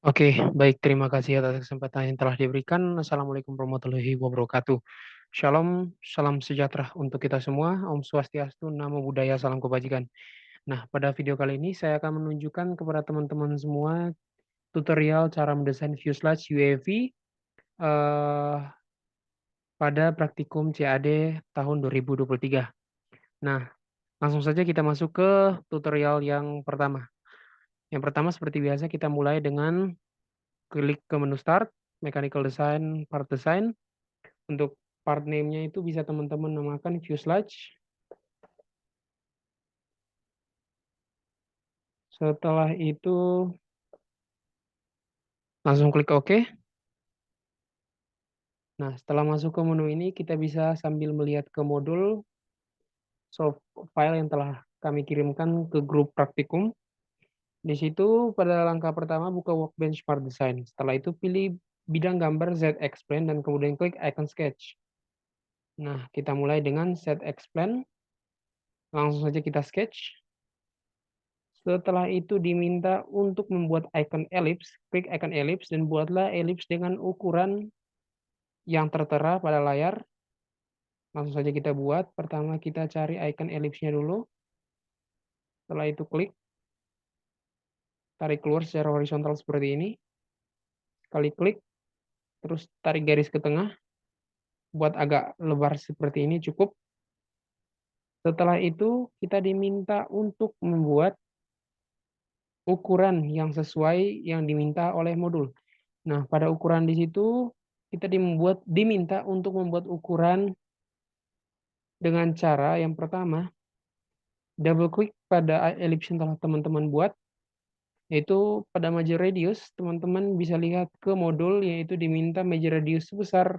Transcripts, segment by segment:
Oke, baik. Terima kasih atas kesempatan yang telah diberikan. Assalamualaikum warahmatullahi wabarakatuh. Shalom, salam sejahtera untuk kita semua. Om Swastiastu, Namo Buddhaya, salam kebajikan. Nah, pada video kali ini saya akan menunjukkan kepada teman-teman semua tutorial cara mendesain fuselage UAV eh, pada praktikum CAD tahun 2023. Nah, langsung saja kita masuk ke tutorial yang pertama. Yang pertama seperti biasa kita mulai dengan klik ke menu Start, Mechanical Design, Part Design. Untuk part name-nya itu bisa teman-teman namakan fuselage. Setelah itu langsung klik OK. Nah, setelah masuk ke menu ini kita bisa sambil melihat ke modul soft file yang telah kami kirimkan ke grup praktikum. Di situ pada langkah pertama buka Workbench Part Design. Setelah itu pilih bidang gambar Z Explain dan kemudian klik icon sketch. Nah, kita mulai dengan Z Explain. Langsung saja kita sketch. Setelah itu diminta untuk membuat icon ellipse, klik icon ellipse dan buatlah ellipse dengan ukuran yang tertera pada layar. Langsung saja kita buat. Pertama kita cari icon ellipse-nya dulu. Setelah itu klik, tarik keluar secara horizontal seperti ini. Kali klik, terus tarik garis ke tengah. Buat agak lebar seperti ini cukup. Setelah itu kita diminta untuk membuat ukuran yang sesuai yang diminta oleh modul. Nah, pada ukuran di situ kita diminta untuk membuat ukuran dengan cara yang pertama, double klik pada ellipse yang telah teman-teman buat, yaitu pada major radius, teman-teman bisa lihat ke modul, yaitu diminta major radius sebesar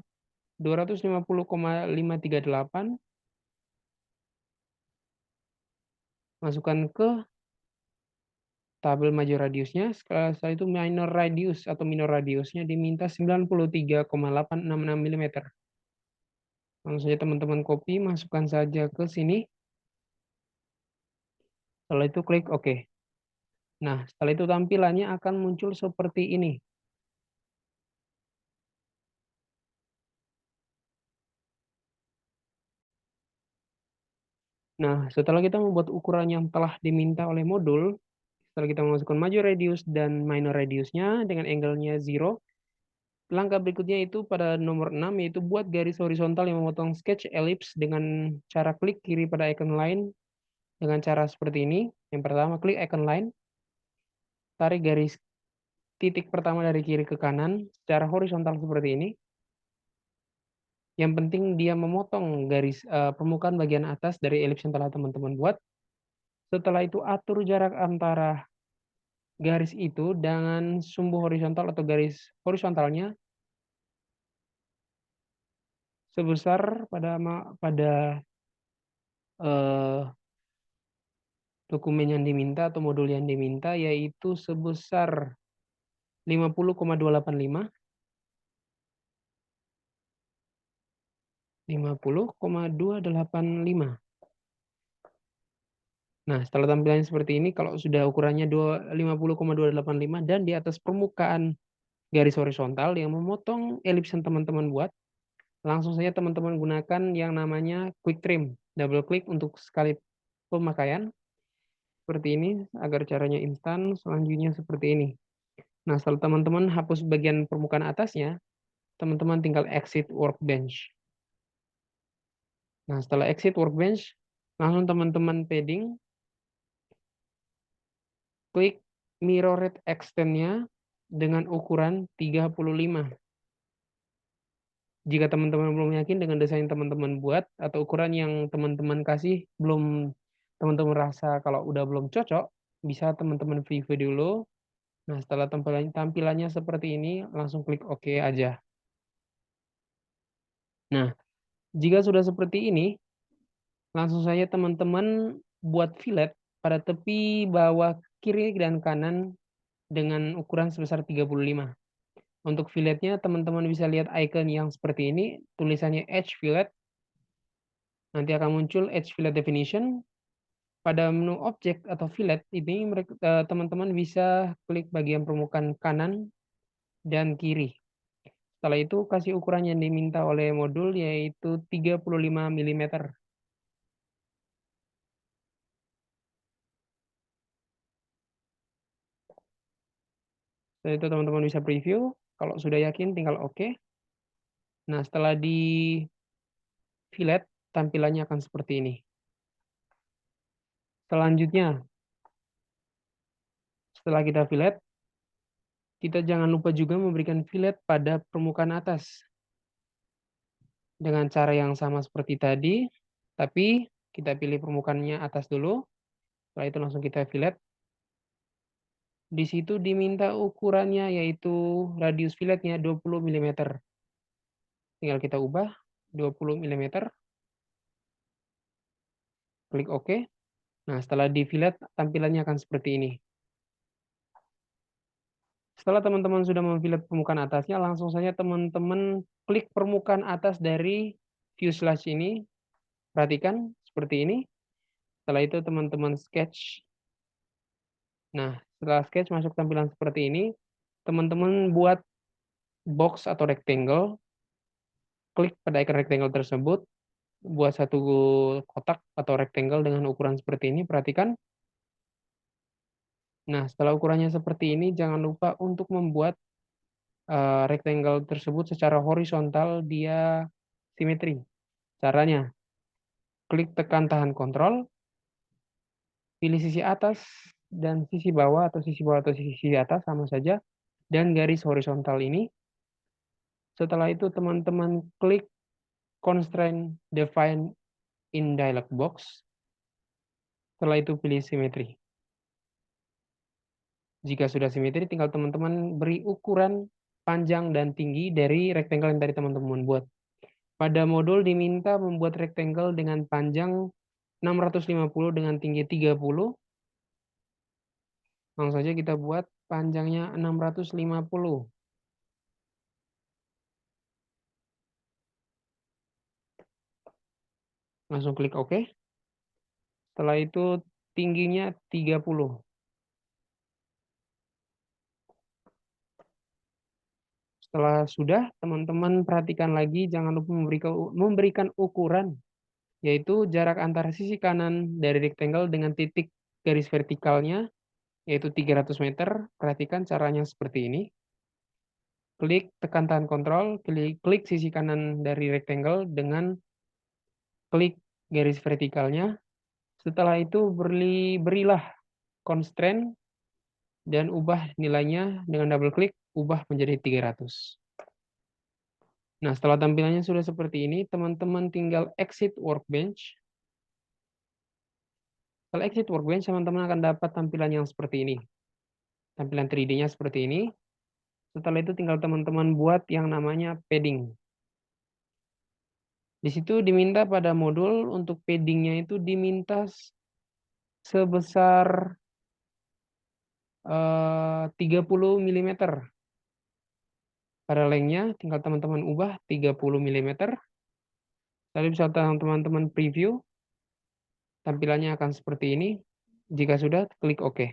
250,538, masukkan ke tabel major radiusnya, setelah itu minor radius atau minor radiusnya diminta 93,866 mm. Langsung saja teman-teman copy, masukkan saja ke sini, setelah itu klik OK. Nah, setelah itu tampilannya akan muncul seperti ini. Nah, setelah kita membuat ukuran yang telah diminta oleh modul, setelah kita memasukkan major radius dan minor radiusnya dengan angle-nya 0, langkah berikutnya itu pada nomor 6, yaitu buat garis horizontal yang memotong sketch ellipse dengan cara klik kiri pada icon line dengan cara seperti ini. Yang pertama, klik icon line, tarik garis titik pertama dari kiri ke kanan secara horizontal seperti ini. Yang penting dia memotong garis permukaan bagian atas dari elips yang telah teman-teman buat. Setelah itu atur jarak antara garis itu dengan sumbu horizontal atau garis horizontalnya sebesar pada eh, dokumen yang diminta atau modul yang diminta, yaitu sebesar 50,285. 50,285. Nah, setelah tampilannya seperti ini, kalau sudah ukurannya 50,285 dan di atas permukaan garis horizontal yang memotong elips yang teman-teman buat, langsung saja teman-teman gunakan yang namanya quick trim. Double klik untuk sekali pemakaian. Seperti ini, agar caranya instan. Selanjutnya seperti ini. Nah, setelah teman-teman hapus bagian permukaan atasnya, teman-teman tinggal exit workbench. Nah, setelah exit workbench, langsung teman-teman padding, klik mirrored extend-nya dengan ukuran 35. Jika teman-teman belum yakin dengan desain teman-teman buat atau ukuran yang teman-teman kasih belum teman-teman rasa kalau udah belum cocok, bisa teman-teman preview dulu. Nah, setelah tampilannya seperti ini, langsung klik OK aja. Nah, jika sudah seperti ini, langsung saja teman-teman buat fillet pada tepi bawah kiri dan kanan dengan ukuran sebesar 35. Untuk filletnya, teman-teman bisa lihat icon yang seperti ini, tulisannya Edge Fillet. Nanti akan muncul Edge Fillet Definition. pada menu objek atau fillet ini teman-teman bisa klik bagian permukaan kanan dan kiri. Setelah itu kasih ukuran yang diminta oleh modul yaitu 35 mm. Setelah itu teman-teman bisa preview. Kalau sudah yakin tinggal oke. Nah, setelah di fillet tampilannya akan seperti ini. Selanjutnya, setelah kita fillet, kita jangan lupa juga memberikan fillet pada permukaan atas. Dengan cara yang sama seperti tadi, tapi kita pilih permukaannya atas dulu. Setelah itu langsung kita fillet. Di situ diminta ukurannya yaitu radius filletnya 20 mm. Tinggal kita ubah 20 mm. Klik OK. Nah, setelah di fillet tampilannya akan seperti ini. Setelah teman-teman sudah memfillet permukaan atasnya, langsung saja teman-teman klik permukaan atas dari fuselage ini. Perhatikan seperti ini. Setelah itu teman-teman sketch. Nah, setelah sketch masuk tampilan seperti ini, teman-teman buat box atau rectangle, klik pada icon rectangle tersebut, buat satu kotak atau rectangle dengan ukuran seperti ini, perhatikan. Nah, setelah ukurannya seperti ini, jangan lupa untuk membuat rectangle tersebut secara horizontal, dia simetri. Caranya, klik tekan tahan kontrol, pilih sisi atas dan sisi bawah atau sisi atas sama saja, dan garis horizontal ini. Setelah itu teman-teman klik constraint define in dialog box. Setelah itu pilih simetri. Jika sudah simetri, tinggal teman-teman beri ukuran panjang dan tinggi dari rectangle yang tadi teman-teman buat. Pada modul diminta membuat rectangle dengan panjang 650 dengan tinggi 30. Langsung saja kita buat panjangnya 650. Langsung klik OK. Setelah itu tingginya 30. Setelah sudah, teman-teman perhatikan lagi, jangan lupa memberikan ukuran, yaitu jarak antara sisi kanan dari rectangle dengan titik garis vertikalnya, yaitu 300 meter. Perhatikan caranya seperti ini. Klik tekan tahan kontrol, klik sisi kanan dari rectangle dengan klik garis vertikalnya. Setelah itu berilah constraint dan ubah nilainya dengan double klik, ubah menjadi 300. Nah, setelah tampilannya sudah seperti ini, teman-teman tinggal exit workbench. Setelah exit workbench, teman-teman akan dapat tampilan yang seperti ini. Tampilan 3D-nya seperti ini. Setelah itu tinggal teman-teman buat yang namanya padding. Di situ diminta pada modul untuk paddingnya itu diminta sebesar 30 mm. Pada lengthnya tinggal teman-teman ubah 30 mm. Lalu bisa teman-teman preview. Tampilannya akan seperti ini. Jika sudah, klik OK.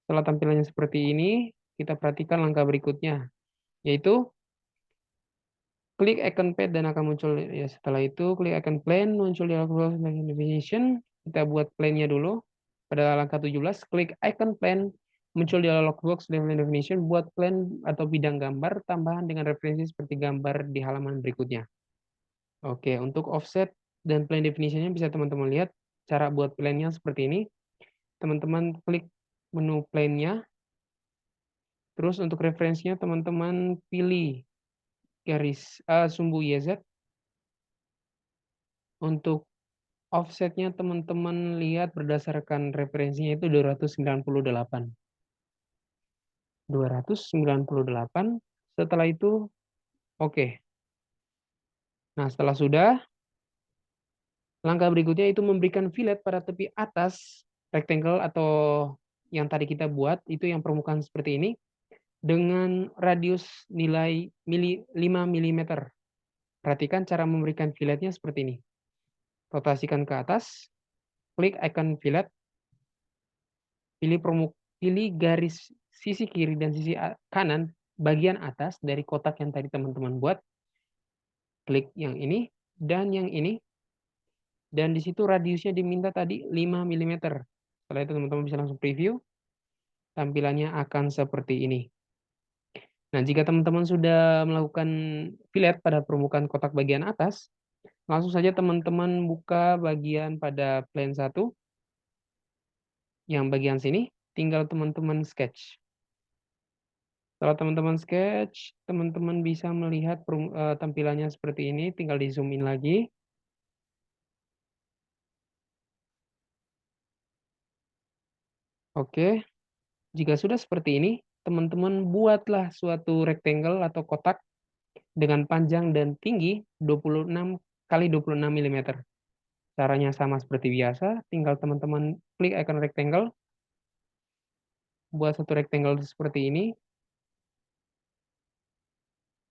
Setelah tampilannya seperti ini, kita perhatikan langkah berikutnya, yaitu klik icon pad dan akan muncul, ya setelah itu klik icon plane, muncul dialog definition. Kita buat plane-nya dulu. Pada langkah 17, klik icon plane, muncul dialog box definition, buat plane atau bidang gambar tambahan dengan referensi seperti gambar di halaman berikutnya. Oke, untuk offset dan plane definition-nya bisa teman-teman lihat cara buat plane-nya seperti ini. Teman-teman klik menu plane-nya. Terus untuk referensinya teman-teman pilih garis sumbu YZ. Untuk offsetnya teman-teman lihat berdasarkan referensinya itu 298. 298. Setelah itu oke. Nah, setelah sudah, langkah berikutnya itu memberikan fillet pada tepi atas rectangle atau yang tadi kita buat, itu yang permukaan seperti ini, dengan radius nilai 5 mm. Perhatikan cara memberikan filletnya seperti ini. Rotasikan ke atas. klik icon fillet, pilih garis sisi kiri dan sisi kanan bagian atas dari kotak yang tadi teman-teman buat. Klik yang ini dan yang ini. Dan di situ radiusnya diminta tadi 5 mm. Setelah itu teman-teman bisa langsung preview. Tampilannya akan seperti ini. Nah, jika teman-teman sudah melakukan fillet pada permukaan kotak bagian atas, langsung saja teman-teman buka bagian pada plan 1. Yang bagian sini, tinggal teman-teman sketch. Setelah teman-teman sketch, teman-teman bisa melihat tampilannya seperti ini, tinggal di zoom in lagi. Oke, jika sudah seperti ini, teman-teman buatlah suatu rectangle atau kotak dengan panjang dan tinggi 26 kali 26 mm. Caranya sama seperti biasa, tinggal teman-teman klik icon rectangle, buat satu rectangle seperti ini.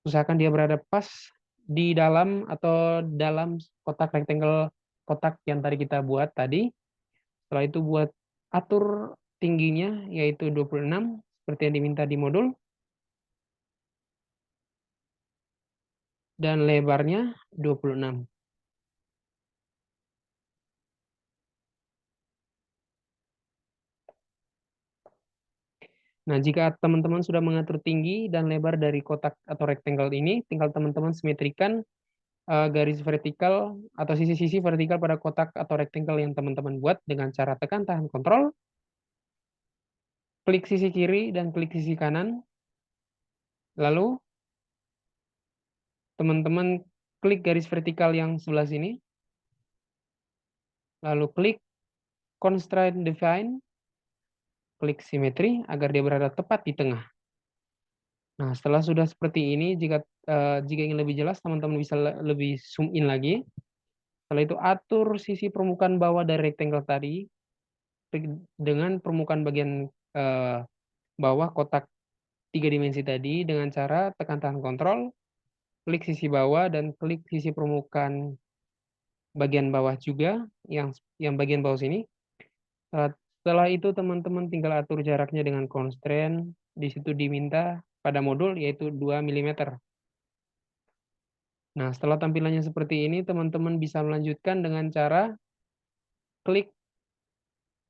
Usahakan dia berada pas di dalam atau dalam kotak rectangle kotak yang tadi kita buat tadi. Setelah itu buat atur tingginya yaitu 26 seperti yang diminta di modul. Dan lebarnya 26. Nah, jika teman-teman sudah mengatur tinggi dan lebar dari kotak atau rectangle ini, tinggal teman-teman simetrikan garis vertikal atau sisi-sisi vertikal pada kotak atau rectangle yang teman-teman buat dengan cara tekan tahan kontrol, klik sisi kiri dan klik sisi kanan, lalu teman-teman klik garis vertikal yang sebelah sini, lalu klik constraint define, klik simetri agar dia berada tepat di tengah. Nah, setelah sudah seperti ini, jika ingin lebih jelas, teman-teman bisa lebih zoom in lagi. Setelah itu atur sisi permukaan bawah dari rectangle tadi dengan permukaan bagian bawah kotak 3 dimensi tadi dengan cara tekan tahan kontrol, klik sisi bawah dan klik sisi permukaan bagian bawah juga yang bagian bawah sini. Setelah itu teman-teman tinggal atur jaraknya dengan constraint. Di situ diminta pada modul yaitu 2 mm. Nah, setelah tampilannya seperti ini, teman-teman bisa melanjutkan dengan cara klik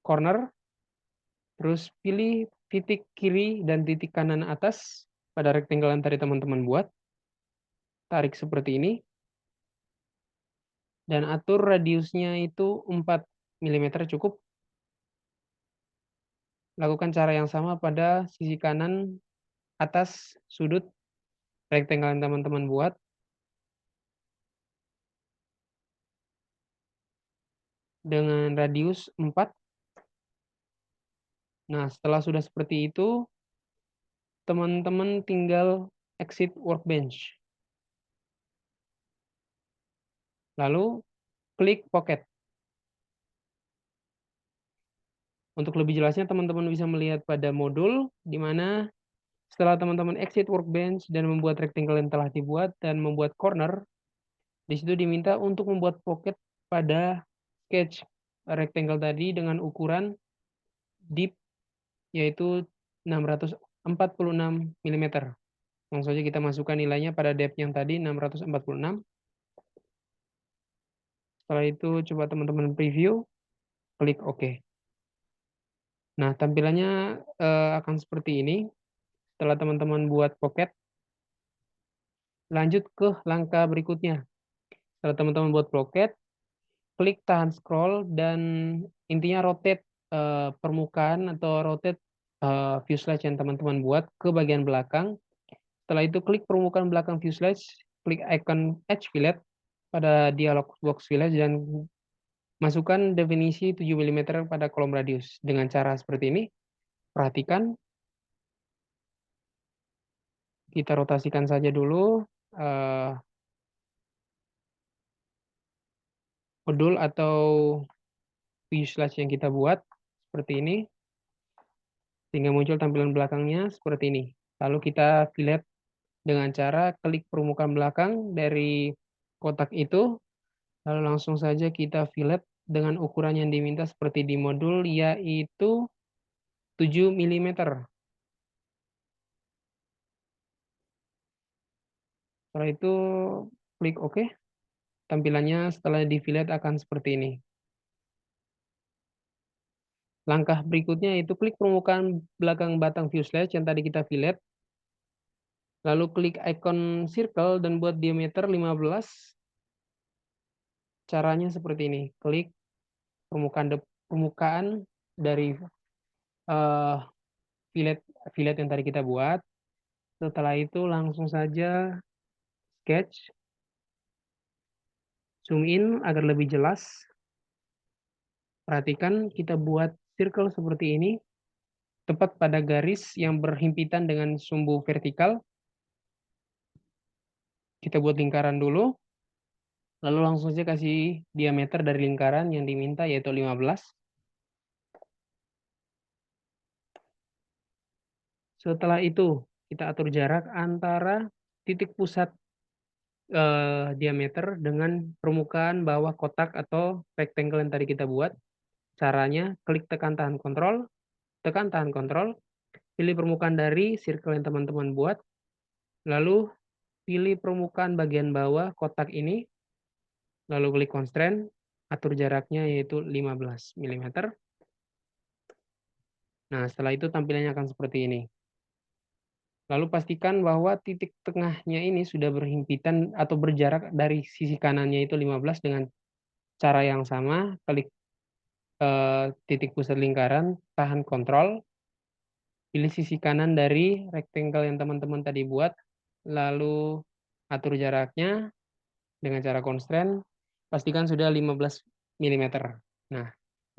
corner, terus pilih titik kiri dan titik kanan atas pada rectangle yang tadi teman-teman buat. Tarik seperti ini. Dan atur radiusnya itu 4 mm cukup. Lakukan cara yang sama pada sisi kanan atas sudut rectangle yang teman-teman buat. Dengan radius 4. Nah, setelah sudah seperti itu, teman-teman tinggal exit workbench. Lalu klik pocket. Untuk lebih jelasnya teman-teman bisa melihat pada modul di mana setelah teman-teman exit workbench dan membuat rectangle yang telah dibuat dan membuat corner, di situ diminta untuk membuat pocket pada sketch rectangle tadi dengan ukuran deep yaitu 646 mm. Langsung saja kita masukkan nilainya pada depth yang tadi 646. Setelah itu coba teman-teman preview, klik OK. Nah, tampilannya akan seperti ini. Setelah teman-teman buat pocket, lanjut ke langkah berikutnya. Setelah teman-teman buat pocket, klik tahan scroll dan intinya rotate permukaan atau rotate fuselage yang teman-teman buat ke bagian belakang. Setelah itu klik permukaan belakang fuselage, klik icon edge fillet pada dialog box fillet dan masukkan definisi 7 mm pada kolom radius. Dengan cara seperti ini, perhatikan. Kita rotasikan saja dulu modul atau fuselage yang kita buat seperti ini. Sehingga muncul tampilan belakangnya seperti ini. Lalu kita fillet dengan cara klik permukaan belakang dari kotak itu. Lalu langsung saja kita fillet dengan ukuran yang diminta seperti di modul, yaitu 7 mm. Setelah itu klik OK. Tampilannya setelah di-fillet akan seperti ini. Langkah berikutnya itu klik permukaan belakang batang fuselage yang tadi kita fillet. Lalu klik icon circle dan buat diameter 15. Caranya seperti ini. Klik permukaan dari uh, fillet fillet yang tadi kita buat. Setelah itu langsung saja sketch, zoom in agar lebih jelas. Perhatikan kita buat circle seperti ini, tepat pada garis yang berhimpitan dengan sumbu vertikal. Kita buat lingkaran dulu, lalu langsung saja kasih diameter dari lingkaran yang diminta yaitu 15. Setelah itu kita atur jarak antara titik pusat diameter dengan permukaan bawah kotak atau rectangle yang tadi kita buat. Caranya klik tekan tahan kontrol, pilih permukaan dari circle yang teman-teman buat, lalu pilih permukaan bagian bawah kotak ini, lalu klik constraint, atur jaraknya yaitu 15 mm. Nah, setelah itu tampilannya akan seperti ini. Lalu pastikan bahwa titik tengahnya ini sudah berhimpitan atau berjarak dari sisi kanannya itu 15 dengan cara yang sama, klik titik pusat lingkaran, tahan kontrol, pilih sisi kanan dari rectangle yang teman-teman tadi buat, lalu atur jaraknya dengan cara constraint, pastikan sudah 15 mm. Nah,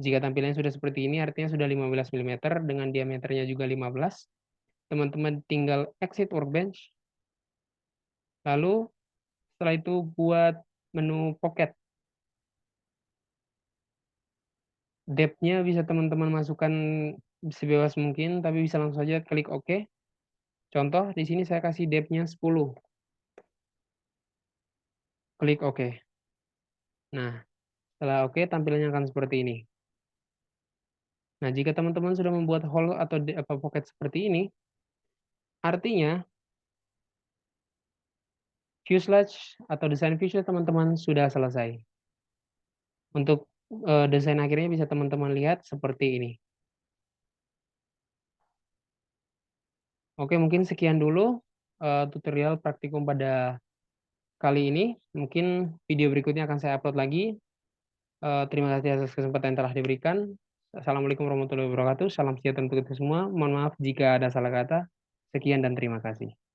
jika tampilannya sudah seperti ini, artinya sudah 15 mm dengan diameternya juga 15. Teman-teman tinggal exit workbench, lalu setelah itu buat menu pocket. Depth-nya bisa teman-teman masukkan sebebas mungkin, tapi bisa langsung saja klik OK. Contoh, di sini saya kasih depth-nya 10. Klik OK. Nah, setelah OK, tampilannya akan seperti ini. Nah, jika teman-teman sudah membuat hole atau pocket seperti ini, artinya fuselage atau desain fuselage teman-teman sudah selesai. Untuk desain akhirnya bisa teman-teman lihat seperti ini. Oke, mungkin sekian dulu tutorial praktikum pada kali ini. Mungkin video berikutnya akan saya upload lagi. Terima kasih atas kesempatan yang telah diberikan. Assalamualaikum warahmatullahi wabarakatuh. Salam sejahtera untuk kita semua. Mohon maaf jika ada salah kata. Sekian dan terima kasih.